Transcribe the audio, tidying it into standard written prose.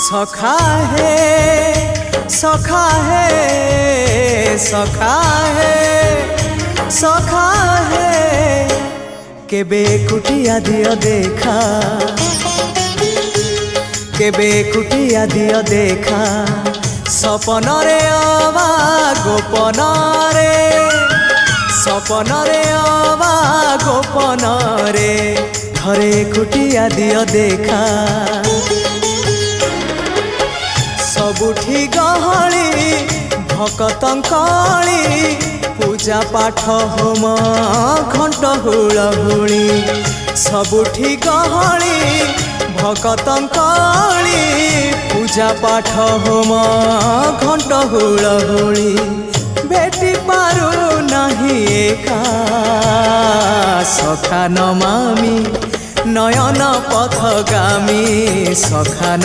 सखा है सखा है सखा है सखा है केबे कुटिया दियो देखा केबे कुटिया दियो देखा सपन रे अबा गोपन रे सपन रे अबा गोपन रे घरे कुटिया दियो देखा सबुठी गहली भकतंकली पूजा पाठ होम घंट हुलहुली सबुठी गहली भकतंकली पूजा पाठ होम घंट हुलहुली बेटी पारू नहीं एका सखा नमामि नयन पथगामी सखा